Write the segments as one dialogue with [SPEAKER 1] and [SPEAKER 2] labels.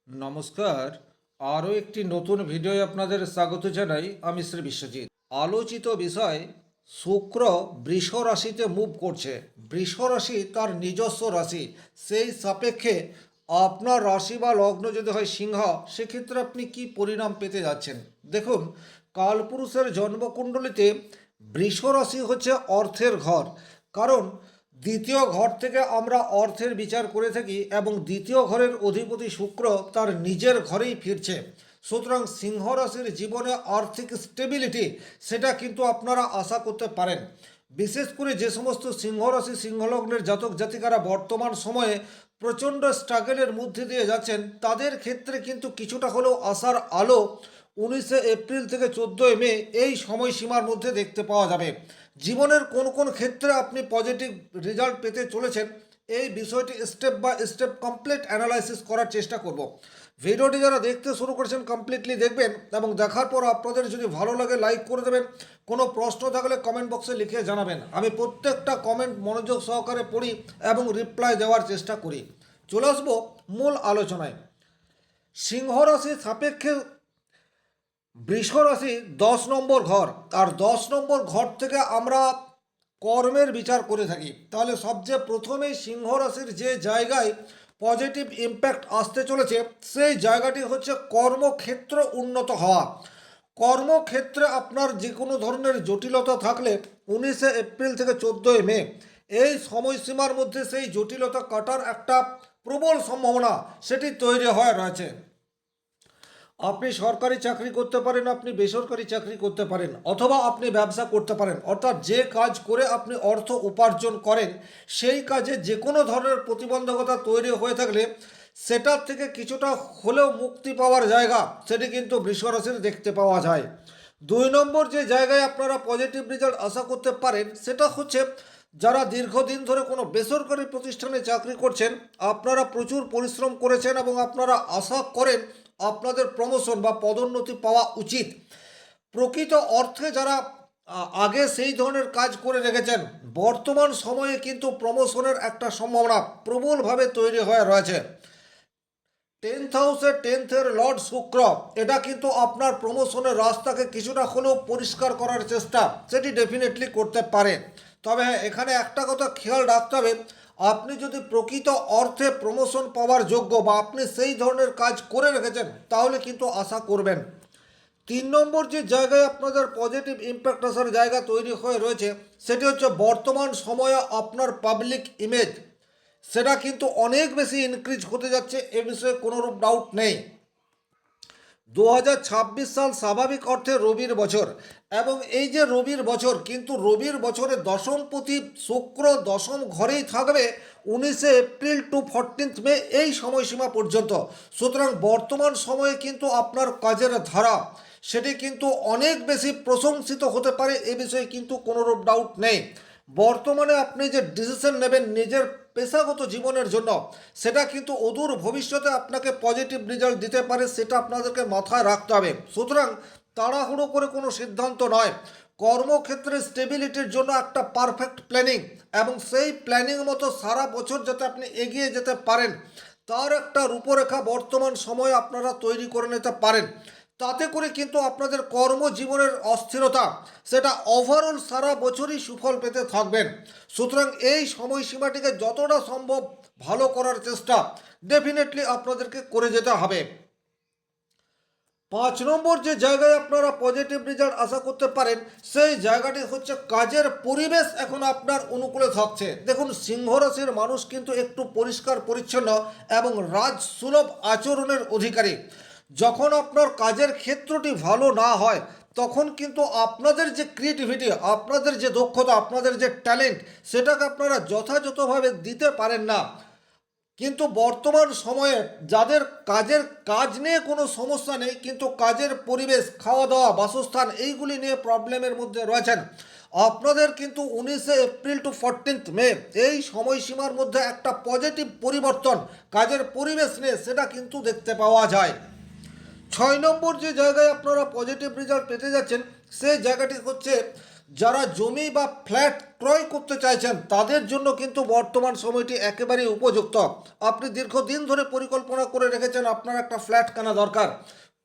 [SPEAKER 1] নমস্কার। আরও একটি নতুন ভিডিওয় আপনাদের স্বাগত জানাই। আমি শ্রী বিশ্বজিৎ। আলোচিত বিষয়, শুক্র বৃষ রাশিতে মুভ করছে। বৃষ রাশি তার নিজস্ব রাশি, সেই সাপেক্ষে আপনার রাশি বা লগ্ন যদি হয় সিংহ, সেক্ষেত্রে আপনি কি পরিণাম পেতে যাচ্ছেন। দেখুন, কালপুরুষের জন্মকুণ্ডলিতে বৃষ রাশি হচ্ছে অর্থের ঘর। কারণ দ্বিতীয় ঘর থেকে আমরা অর্থের বিচার করে থাকি এবং দ্বিতীয় ঘরের অধিপতি শুক্র তার নিজের ঘরেই ফিরছে। সুতরাং সিংহ রাশির জীবনে আর্থিক স্টেবিলিটি সেটা কিন্তু আপনারা আশা করতে পারেন। বিশেষ করে যে সমস্ত সিংহ রাশি সিংহলগ্নের জাতক জাতিকারা বর্তমান সময়ে প্রচণ্ড স্ট্রাগলের মধ্যে দিয়ে যাচ্ছেন, তাদের ক্ষেত্রে কিন্তু কিছুটা হলেও আশার আলো 19 এপ্রিল থেকে 14 মে এই সময়সীমার মধ্যে দেখতে পাওয়া যাবে। জীবনের কোন কোন ক্ষেত্রে আপনি পজিটিভ রেজাল্ট পেতে চলেছেন, এই বিষয়টি step by step complete analysis করার চেষ্টা করব। ভিডিওটি যারা দেখতে শুরু করেছেন কমপ্লিটলি দেখবেন এবং দেখার পর আপনাদের যদি ভালো লাগে লাইক করে দেবেন। কোনো প্রশ্ন থাকলে কমেন্ট বক্সে লিখে জানাবেন। আমি প্রত্যেকটা কমেন্ট মনোযোগ সহকারে পড়ি এবং রিপ্লাই দেওয়ার চেষ্টা করি। চলে আসবো মূল আলোচনায়। সিংহ রাশির সাপেক্ষে বৃষ রাশি 10 নম্বর ঘর, আর 10 নম্বর ঘর থেকে আমরা কর্মের বিচার করে থাকি। তাহলে সবচেয়ে প্রথমেই সিংহ রাশির যে জায়গায় পজিটিভ ইম্প্যাক্ট আসতে চলেছে, সেই জায়গাটি হচ্ছে কর্মক্ষেত্র উন্নত হওয়া। কর্মক্ষেত্রে আপনার যে কোনো ধরনের জটিলতা থাকলে 19 এপ্রিল থেকে 14 মে এই সময়সীমার মধ্যে সেই জটিলতা কাটার একটা প্রবল সম্ভাবনা সেটি তৈরি হয়ে রয়েছে। আপনি সরকারি চাকরি করতে পারেন, আপনি বেসরকারি চাকরি করতে পারেন, অথবা আপনি ব্যবসা করতে পারেন। অর্থাৎ যে কাজ করে আপনি অর্থ উপার্জন করেন, সেই কাজে যে কোনো ধরনের প্রতিবন্ধকতা তৈরি হয়ে থাকলে সেটার থেকে কিছুটা হলেও মুক্তি পাওয়ার জায়গা সেটি কিন্তু বৃষ রাশির দেখতে পাওয়া যায়। 2 নম্বর যে জায়গায় আপনারা পজিটিভ রেজাল্ট আশা করতে পারেন, সেটা হচ্ছে যারা দীর্ঘদিন ধরে কোনো বেসরকারি প্রতিষ্ঠানে চাকরি করছেন, আপনারা প্রচুর পরিশ্রম করেছেন এবং আপনারা আশা করেন আপনাদের প্রমোশন বা পদোন্নতি পাওয়া উচিত। প্রকৃত অর্থে যারা আগে সেই ধরনের কাজ করে রেখেছেন, বর্তমান সময়ে কিন্তু প্রমোশনের একটা সম্ভাবনা প্রবলভাবে তৈরি হয়ে রয়েছে। 10th হাউসে 10th-এর লর্ড শুক্র, এটা কিন্তু আপনার প্রমোশনের রাস্তাকে কিছুটা হলেও পরিষ্কার করার চেষ্টা সেটি ডেফিনেটলি করতে পারে। তবে হ্যাঁ, এখানে একটা কথা খেয়াল রাখতে হবে, আপনি যদি প্রকৃত অর্থে প্রমোশন পাওয়ার যোগ্য বা আপনি সেই ধরনের কাজ করে রেখেছেন, তাহলে কিন্তু আশা করবেন। 3 নম্বর যে জায়গায় আপনাদের পজিটিভ ইম্প্যাক্ট আসার জায়গা তৈরি হয়ে রয়েছে, সেটি হচ্ছে বর্তমান সময়ে আপনার পাবলিক ইমেজ সেটা কিন্তু অনেক বেশি ইনক্রিজ হতে যাচ্ছে, এ বিষয়ে কোনোরূপ ডাউট নেই। 2026 সাল স্বাভাবিক অর্থে রবির বছর, এবং এই যে রবির বছর, কিন্তু রবির বছরে দশমপতি শুক্র দশম ঘরেই থাকবে 19 এপ্রিল টু 14 মে এই সময়সীমা পর্যন্ত। সুতরাং বর্তমান সময়ে কিন্তু আপনার কাজের ধারা সেটি কিন্তু অনেক বেশি প্রশংসিত হতে পারে, এ বিষয়ে কিন্তু কোনোরূপ ডাউট নেই। বর্তমানে আপনি যে ডিসিশন নেবেন নিজের পেশাগত জীবনের জন্য, সেটা কিন্তু অদূর ভবিষ্যতে আপনাকে পজিটিভ রেজাল্ট দিতে পারে, সেটা আপনাদেরকে মাথায় রাখতে হবে। সুতরাং তাড়াহুড়ো করে কোনো সিদ্ধান্ত নয়, কর্মক্ষেত্রে স্টেবিলিটির জন্য একটা পারফেক্ট প্ল্যানিং এবং সেই প্ল্যানিং মতো সারা বছর যাতে আপনি এগিয়ে যেতে পারেন, তার একটা রূপরেখা বর্তমান সময়ে আপনারা তৈরি করে নিতে পারেন। তাতে করে কিন্তু আপনাদের কর্মজীবনের অস্থিরতা সেটা ওভারঅল সারা বছরই সুফল পেতে থাকবেন। সুতরাং এই সময়সীমাটিকে যতটা সম্ভব ভালো করার চেষ্টা ডেফিনেটলি আপনাদেরকে করে যেতে হবে। 5 নম্বর যে জায়গায় আপনারা পজিটিভ রেজাল্ট আশা করতে পারেন, সেই জায়গাটি হচ্ছে কাজের পরিবেশ এখন আপনার অনুকূলে থাকছে। দেখুন, সিংহ রাশির মানুষ কিন্তু একটু পরিষ্কার পরিচ্ছন্ন এবং রাজসুলভ আচরণের অধিকারী। যখন আপনার কাজের ক্ষেত্রটি ভালো না হয়, তখন কিন্তু আপনাদের যে ক্রিয়েটিভিটি, আপনাদের যে দক্ষতা, আপনাদের যে ট্যালেন্ট, সেটাকে আপনারা যথাযথভাবে দিতে পারেন না। কিন্তু বর্তমান সময়ে যাদের কাজ নিয়ে কোনো সমস্যা নেই, কিন্তু কাজের পরিবেশ, খাওয়া দাওয়া, বাসস্থান এইগুলি নিয়ে প্রবলেমের মধ্যে রয়েছেন, আপনাদের কিন্তু 19 এপ্রিল টু 14 মে এই সময়সীমার মধ্যে একটা পজিটিভ পরিবর্তন কাজের পরিবেশ নিয়ে সেটা কিন্তু দেখতে পাওয়া যায়। 6 নম্বর যে জায়গায় আপনারা পজিটিভ রেজাল্ট পেতে যাচ্ছেন, সেই জায়গাটি হচ্ছে যারা জমি বা ফ্ল্যাট ক্রয় করতে চাইছেন তাদের জন্য কিন্তু বর্তমান সময়টি একেবারেই উপযুক্ত। আপনি দীর্ঘদিন ধরে পরিকল্পনা করে রেখেছেন আপনার একটা ফ্ল্যাট কেনা দরকার,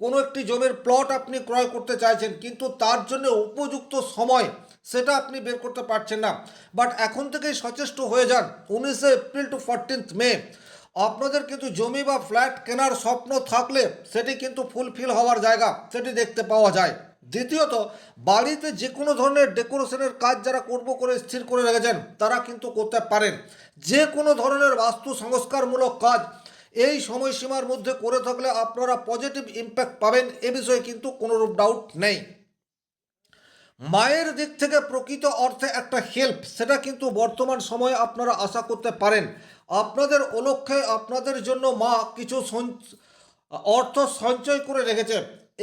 [SPEAKER 1] কোনো একটি জমির প্লট আপনি ক্রয় করতে চাইছেন, কিন্তু তার জন্য উপযুক্ত সময় সেটা আপনি বের করতে পারছেন না। বাট এখন থেকেই সচেষ্ট হয়ে যান। 19 এপ্রিল টু 14 মে আপনাদের কিন্তু জমি বা ফ্ল্যাট কেনার স্বপ্ন থাকলে সেটি কিন্তু ফুলফিল হওয়ার জায়গা সেটি দেখতে পাওয়া যায়। দ্বিতীয়ত, বাড়িতে যে কোনো ধরনের ডেকোরেশনের কাজ যারা করব করে স্থির করে রেখেছেন তারা কিন্তু করতে পারেন। যে কোনো ধরনের বাস্তু সংস্কারমূলক কাজ এই সময়সীমার মধ্যে করে থাকলে আপনারা পজিটিভ ইম্প্যাক্ট পাবেন, এ বিষয়ে কিন্তু কোনোরূপ ডাউট নেই। মায়ের দিক থেকে প্রকৃত অর্থে একটা হেল্প সেটা কিন্তু বর্তমান সময়ে আপনারা আশা করতে পারেন। আপনাদের অলক্ষ্যে আপনাদের জন্য মা কিছু অর্থ সঞ্চয় করে রেখেছে।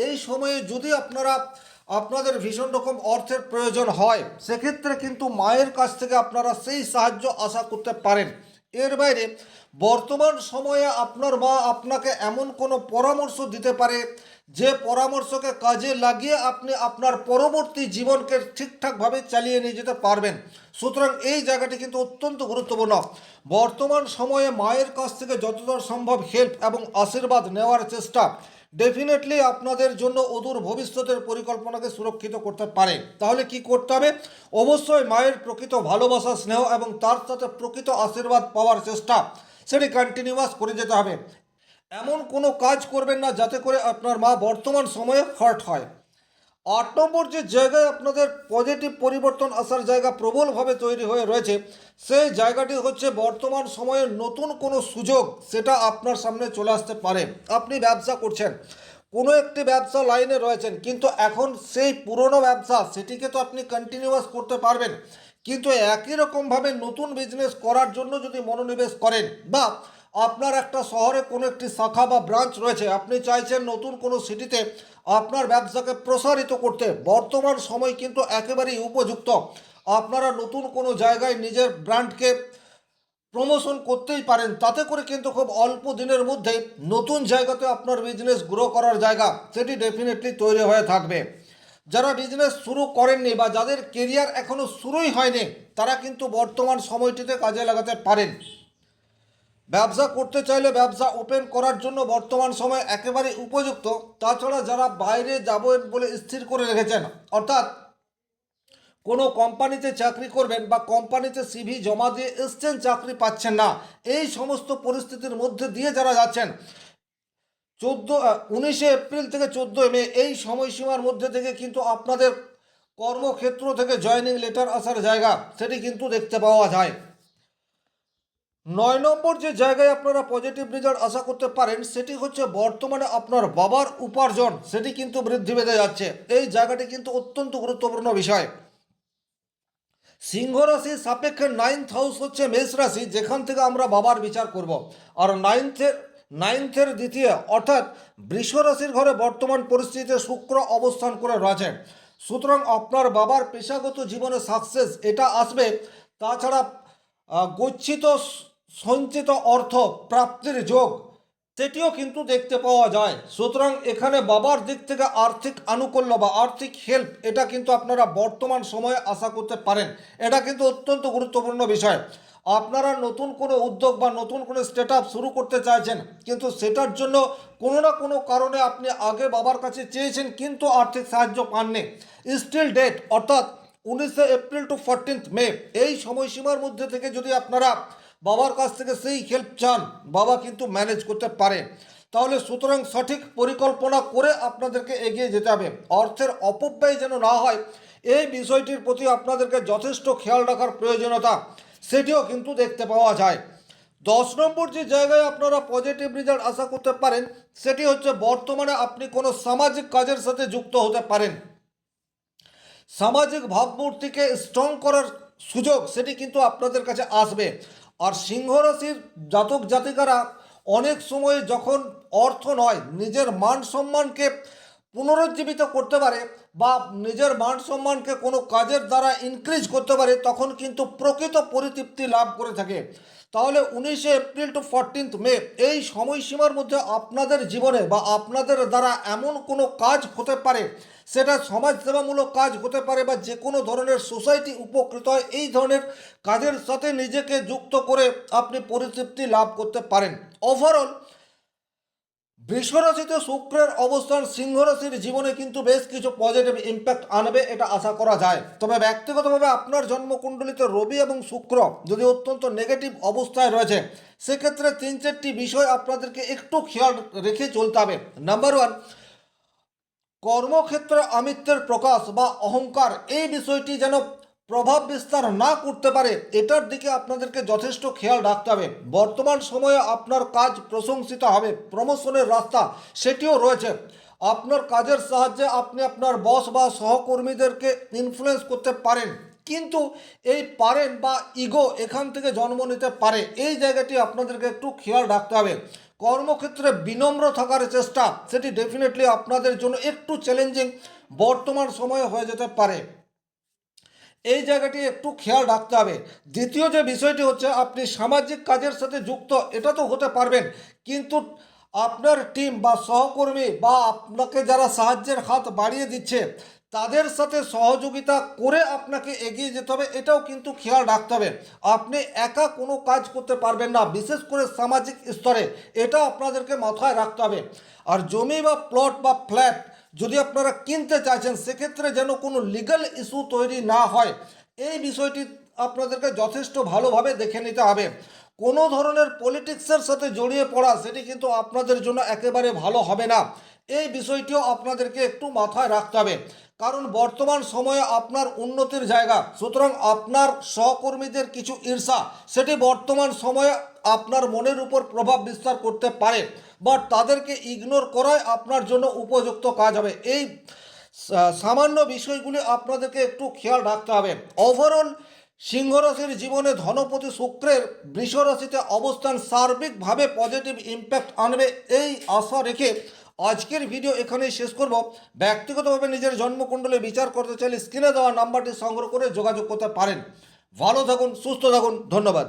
[SPEAKER 1] এই সময়ে যদি আপনাদের ভীষণ রকম অর্থের প্রয়োজন হয় সেক্ষেত্রে কিন্তু মায়ের কাছ থেকে আপনারা সেই সাহায্য আশা করতে পারেন। এর বাইরে বর্তমান সময়ে আপনার মা আপনাকে এমন কোনো পরামর্শ দিতে পারে যে পরামর্শকে কাজে লাগিয়ে আপনি আপনার পরবর্তী জীবনকে ঠিকঠাকভাবে চালিয়ে নিয়ে যেতে পারবেন। সুতরাং এই জায়গাটি কিন্তু অত্যন্ত গুরুত্বপূর্ণ। বর্তমান সময়ে মায়ের কাছ থেকে যতটা সম্ভব হেল্প এবং আশীর্বাদ নেওয়ার চেষ্টা ডেফিনেটলি আপনাদের জন্য অদূর ভবিষ্যতের পরিকল্পনাকে সুরক্ষিত করতে পারে। তাহলে কি করতে হবে? অবশ্যই মায়ের প্রকৃত ভালোবাসা, স্নেহ এবং তার সাথে প্রকৃত আশীর্বাদ পাওয়ার চেষ্টা সেটি কন্টিনিউয়াস করে যেতে হবে। এমন কোনো কাজ করবেন না যাতে করে আপনার মা বর্তমান সময়ে হার্ট হয়। 8 নম্বর যে জায়গায় আপনাদের পজিটিভ পরিবর্তন আসার জায়গা প্রবলভাবে তৈরি হয়ে রয়েছে সেই জায়গাটি হচ্ছে বর্তমান সময়ে নতুন কোনো সুযোগ সেটা আপনার সামনে চলে আসতে পারে। আপনি ব্যবসা করছেন, কোনো একটি ব্যবসা লাইনে রয়েছেন, কিন্তু এখন সেই পুরনো ব্যবসা সেটিকে তো আপনি কন্টিনিউয়াস করতে পারবেন, কিন্তু একই রকমভাবে নতুন বিজনেস করার জন্য যদি মনোনিবেশ করেন বা আপনার একটা শহরে কোনো একটি শাখা বা ব্রাঞ্চ রয়েছে, আপনি চাইছেন নতুন কোনো সিটিতে আপনার ব্যবসাকে প্রসারিত করতে, বর্তমান সময় কিন্তু একেবারেই উপযুক্ত। আপনারা নতুন কোনো জায়গায় নিজের ব্র্যান্ডকে প্রমোশন করতেই পারেন, তাতে করে কিন্তু খুব অল্প দিনের মধ্যে নতুন জায়গাতে আপনার বিজনেস গ্রো করার জায়গা সেটি ডেফিনেটলি তৈরি হয়ে থাকবে। যারা বিজনেস শুরু করেননি বা যাদের কেরিয়ার এখনও শুরুই হয়নি তারা কিন্তু বর্তমান সময়টিতে কাজে লাগাতে পারেন। ব্যবসা করতে চাইলে ব্যবসা ওপেন করার জন্য বর্তমান সময় একেবারে উপযুক্ত। তাছাড়া যারা বাইরে যাবেন বলে স্থির করে রেখেছেন, অর্থাৎ কোনো কোম্পানিতে চাকরি করবেন বা কোম্পানিতে সিভি জমা দিয়ে এসছেন, চাকরি পাচ্ছেন না, এই সমস্ত পরিস্থিতির মধ্যে দিয়ে যারা যাচ্ছেন 19 এপ্রিল থেকে 14 মে এই সময়সীমার মধ্যে থেকে কিন্তু আপনাদের কর্মক্ষেত্র থেকে জয়েনিং লেটার আসার জায়গা সেটি কিন্তু দেখতে পাওয়া যায়। 9 নম্বর যে জায়গায় আপনারা পজিটিভ রেজাল্ট আশা করতে পারেন সেটি হচ্ছে বর্তমানে আপনার বাবার উপার্জন সেটি কিন্তু বৃদ্ধি পেতে যাচ্ছে। এই জায়গাটি কিন্তু অত্যন্ত গুরুত্বপূর্ণ বিষয়। সিংহ রাশির সাপেক্ষে 9th হাউস হচ্ছে মেষ রাশি, যেখান থেকে আমরা বাবার বিচার করব। আর নাইনথের দ্বিতীয় অর্থাৎ বৃষ রাশির ঘরে বর্তমান পরিস্থিতিতে শুক্র অবস্থান করে রয়েছে। সুতরাং আপনার বাবার পেশাগত জীবনে সাকসেস এটা আসবে। তাছাড়া গচ্ছিত সঞ্চিত অর্থ প্রাপ্তির যোগ সেটিও কিন্তু দেখতে পাওয়া যায়। সুতরাং এখানে বাবার দিক থেকে আর্থিক আনুকূল্য বা আর্থিক হেল্প এটা কিন্তু আপনারা বর্তমান সময়ে আশা করতে পারেন। এটা কিন্তু অত্যন্ত গুরুত্বপূর্ণ বিষয়। আপনারা নতুন কোনো উদ্যোগ বা নতুন কোনো স্টার্ট আপ শুরু করতে চাইছেন, কিন্তু সেটার জন্য কোনো না কোনো কারণে আপনি আগে বাবার কাছে চেয়েছেন কিন্তু আর্থিক সাহায্য পাননি। স্টিল ডেট অর্থাৎ 19 এপ্রিল টু 14 মে এই সময়সীমার মধ্যে থেকে যদি আপনারা বাবার কাছ থেকে সেই হেল্প চান, বাবা কিন্তু ম্যানেজ করতে পারে। তাহলে সুতরাং সঠিক পরিকল্পনা করে আপনাদেরকে এগিয়ে যেতে হবে। অর্থের অপব্যয় যেন না হয় এই বিষয়টির প্রতি আপনাদেরকে যথেষ্ট খেয়াল রাখার প্রয়োজনীয়তা সেটিও কিন্তু দেখতে পাওয়া যায়। 10 নম্বর যে জায়গায় আপনারা পজিটিভ রেজাল্ট আশা করতে পারেন সেটি হচ্ছে বর্তমানে আপনি কোনো সামাজিক কাজের সাথে যুক্ত হতে পারেন। সামাজিক ভাবমূর্তিকে স্ট্রং করার সুযোগ সেটি কিন্তু আপনাদের কাছে আসবে। আর সিংহ রাশির জাতক জাতিকারা অনেক সময় যখন অর্থ নয় নিজের মান সম্মানকে পুনরুজ্জীবিত করতে পারে বা নিজের মান সম্মানকে কোনো কাজের দ্বারা ইনক্রিজ করতে পারে, তখন কিন্তু প্রকৃত পরিতৃপ্তি লাভ করে থাকে। তাহলে 19শে এপ্রিল টু 14th মে এই সময়সীমার মধ্যে আপনাদের জীবনে বা আপনাদের দ্বারা এমন কোনো কাজ হতে পারে, সেটা সমাজসেবামূলক কাজ হতে পারে বা যে কোনো ধরনের সোসাইটি উপকৃত হয়, এই ধরনের কাজের সাথে নিজেকে যুক্ত করে আপনি পরিতৃপ্তি লাভ করতে পারেন। ওভারঅল বৃষ রাশিতে শুক্রের অবস্থান সিংহ রাশির জীবনে কিন্তু বেশ কিছু পজিটিভ ইম্প্যাক্ট আনবে, এটা আশা করা যায়। তবে ব্যক্তিগতভাবে আপনার জন্মকুণ্ডলিতে রবি এবং শুক্র যদি অত্যন্ত নেগেটিভ অবস্থায় রয়েছে, সেক্ষেত্রে 3-4টি বিষয় আপনাদেরকে একটু খেয়াল রেখে চলতে হবে। নাম্বার 1, কর্মক্ষেত্রে আমিত্বের প্রকাশ বা অহংকার, এই বিষয়টি যেন প্রভাব বিস্তার না করতে পারে, এটার দিকে আপনাদেরকে যথেষ্ট খেয়াল রাখতে হবে। বর্তমান সময়ে আপনার কাজ প্রশংসিত হবে, প্রমোশনের রাস্তা সেটিও রয়েছে। আপনার কাজের সাহায্যে আপনি আপনার বস বা সহকর্মীদেরকে ইনফ্লুয়েন্স করতে পারেন, কিন্তু এই পারেন বা ইগো এখান থেকে জন্ম নিতে পারে, এই জায়গাটি আপনাদেরকে একটু খেয়াল রাখতে হবে। কর্মক্ষেত্রে বিনম্র থাকার চেষ্টা, সেটি ডেফিনেটলি আপনাদের জন্য একটু চ্যালেঞ্জিং বর্তমান সময়ে হয়ে যেতে পারে, এই জায়গাটি একটু খেয়াল রাখতে হবে। দ্বিতীয় যে বিষয়টি হচ্ছে, আপনি সামাজিক কাজের সাথে যুক্ত এটা তো হতে পারবেন, কিন্তু আপনার টিম বা সহকর্মী বা আপনাকে যারা সাহায্যের হাত বাড়িয়ে দিচ্ছে, তাদের সাথে সহযোগিতা করে আপনাকে এগিয়ে যেতে হবে, এটাও কিন্তু খেয়াল রাখতে হবে। আপনি একা কোনো কাজ করতে পারবেন না, বিশেষ করে সামাজিক স্তরে, এটা আপনাদেরকে মাথায় রাখতে হবে। আর জমি বা প্লট বা ফ্ল্যাট যদি আপনারা কিনতে চাইছেন, সেক্ষেত্রে যেন কোনো লিগ্যাল ইস্যু তৈরি না হয়, এই বিষয়টি আপনাদেরকে যথেষ্ট ভালোভাবে দেখে নিতে হবে। কোনো ধরনের পলিটিক্সের সাথে জড়িয়ে পড়া, সেটি কিন্তু আপনাদের জন্য একেবারে ভালো হবে না, এই বিষয়টিও আপনাদেরকে একটু মাথায় রাখতে হবে। কারণ বর্তমান সময়ে আপনার উন্নতির জায়গা, সুতরাং আপনার সহকর্মীদের কিছু ঈর্ষা, সেটি বর্তমান সময়ে আপনার মনের উপর প্রভাব বিস্তার করতে পারে, বাট তাদেরকে ইগনোর করাই আপনার জন্য উপযুক্ত কাজ হবে। এই সামান্য বিষয়গুলি আপনাদেরকে একটু খেয়াল রাখতে হবে। ওভারঅল সিংহ রাশির জীবনে ধনপতি শুক্রের বৃষ রাশিতে অবস্থান সার্বিকভাবে পজিটিভ ইম্প্যাক্ট আনবে, এই আশা রেখে আজকের ভিডিও এখানেই শেষ করব। ব্যক্তিগতভাবে নিজের জন্মকুণ্ডলে বিচার করতে চাইলে স্ক্রিনে দেওয়া নাম্বারটি সংগ্রহ করে যোগাযোগ করতে পারেন। ভালো থাকুন, সুস্থ থাকুন, ধন্যবাদ।